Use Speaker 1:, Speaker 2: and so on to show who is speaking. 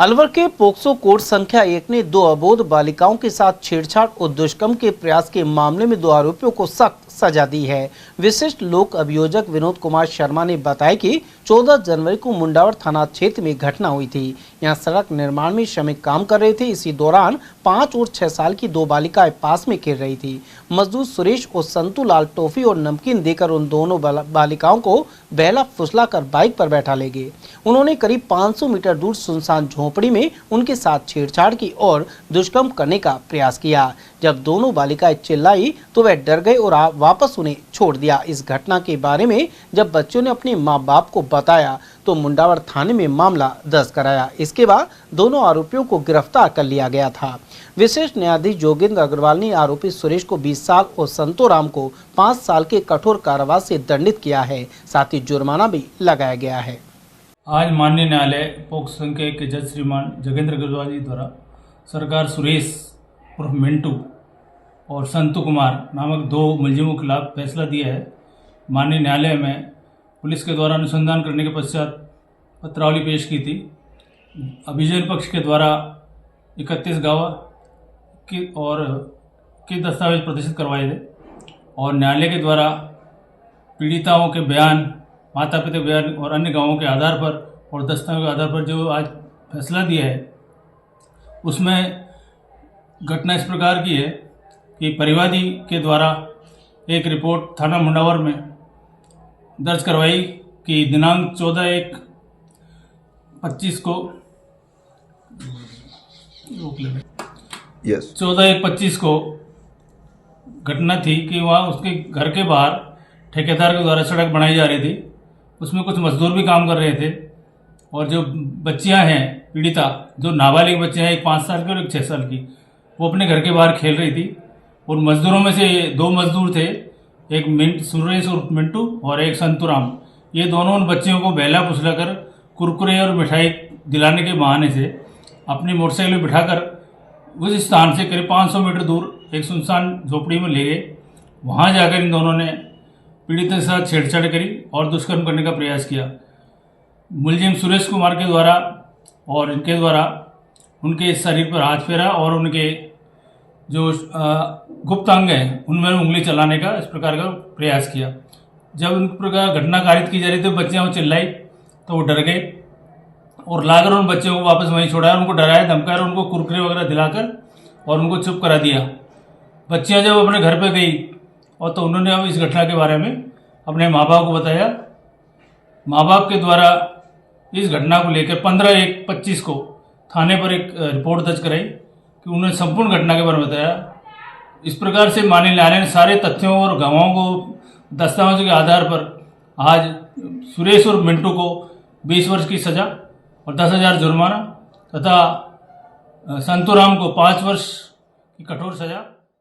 Speaker 1: अलवर के POCSO court संख्या 1 ने 2 अबोध बालिकाओं के साथ छेड़छाड़ और दुष्कर्म के प्रयास के मामले में 2 आरोपियों को सख्त सजा दी है। विशिष्ट लोक अभियोजक विनोद कुमार शर्मा ने बताया कि 14 जनवरी को मुंडावर थाना क्षेत्र में घटना हुई थी। यहां सड़क निर्माण में श्रमिक काम कर रहे थे। इसी दौरान 5 और 6 साल की 2 बालिकाएं पास में खेल रही थी। मजदूर सुरेश और संतू लाल टॉफी और नमकीन देकर उन दोनों बालिकाओं को बहला फुसला कर बाइक पर बैठा ले गए। उन्होंने करीब 500 मीटर दूर सुनसान झोपड़ी में उनके साथ छेड़छाड़ की और दुष्कर्म करने का प्रयास किया। जब दोनों बालिकाएं चिल्लाई तो वह डर गए और वापस उन्हें छोड़ दिया। इस घटना के बारे में जब बच्चों ने अपने माँ बाप को बताया तो मुंडावर थाने में मामला दर्ज कराया। इसके बाद दोनों आरोपियों को गिरफ्तार कर लिया गया था। विशेष न्यायाधीश जोगेंद्र अग्रवाल ने आरोपी सुरेश को 20 साल और संतोराम को 5 साल के कठोर कारावास से दंडित किया है। साथ ही जुर्माना भी लगाया गया है।
Speaker 2: आज माननीय न्यायालय पोक्सो संख्या के जज श्रीमान जोगेंद्र अग्रवाल जी द्वारा सरकार सुरेश उर्फ मिंटू और संतू कुमार नामक 2 मुलजिमों के खिलाफ फैसला दिया है। माननीय न्यायालय में पुलिस के द्वारा अनुसंधान करने के पश्चात पत्रावली पेश की थी। अभियोजन पक्ष के द्वारा 31 गवाह के दस्तावेज प्रदर्शित करवाए थे और न्यायालय के द्वारा पीड़िताओं के बयान, माता पिता के बयान और अन्य गवाहों के आधार पर और दस्तावेज के आधार पर जो आज फैसला दिया है उसमें घटना इस प्रकार की है कि परिवादी के द्वारा एक रिपोर्ट थाना मुंडावर में दर्ज करवाई कि दिनांक 14/1/25 को 14/1/25 को घटना थी कि वहाँ उसके घर के बाहर ठेकेदार के द्वारा सड़क बनाई जा रही थी। उसमें कुछ मजदूर भी काम कर रहे थे और जो बच्चियां हैं पीड़िता, जो नाबालिग बच्चियां हैं, एक 5 साल की और एक 6 साल की, वो अपने घर के बाहर खेल रही थी। और मजदूरों में से 2 मजदूर थे, एक सुरेश और मिंटू और एक संतूराम। ये दोनों उन बच्चियों को बहला फुसला कर कुरकुरे और मिठाई दिलाने के बहाने से अपनी मोटरसाइकिल में बिठाकर उस स्थान से करीब 500 मीटर दूर एक सुनसान झोपड़ी में ले गए। वहाँ जाकर इन दोनों ने पीड़ित के साथ छेड़छाड़ करी और दुष्कर्म करने का प्रयास किया। मुलजिम सुरेश कुमार के द्वारा और इनके द्वारा उनके शरीर पर हाथ फेरा और उनके जो गुप्त अंग हैं उनमें उंगली चलाने का इस प्रकार का प्रयास किया। जब उन प्रकार घटना कारित की जा रही थी तो बच्चियाँ चिल्लाई तो वो डर गए और लाकर उन बच्चों को वापस वहीं छोड़ाया। उनको डराया धमकाया, उनको कुरकुरे वगैरह दिलाकर और उनको चुप करा दिया। बच्चियाँ जब अपने घर पे गई और तो उन्होंने अब इस घटना के बारे में अपने माँ बाप को बताया। माँ बाप के द्वारा इस घटना को लेकर 15/1/25 को थाने पर एक रिपोर्ट दर्ज कराई कि उन्होंने संपूर्ण घटना के बारे में बताया। इस प्रकार से माननीय न्यायालय ने सारे तथ्यों और गवाहों को दस्तावेजों के आधार पर आज सुरेश और मिंटू को 20 वर्ष की सजा और 10,000 जुर्माना तथा संतूराम को 5 वर्ष की कठोर सजा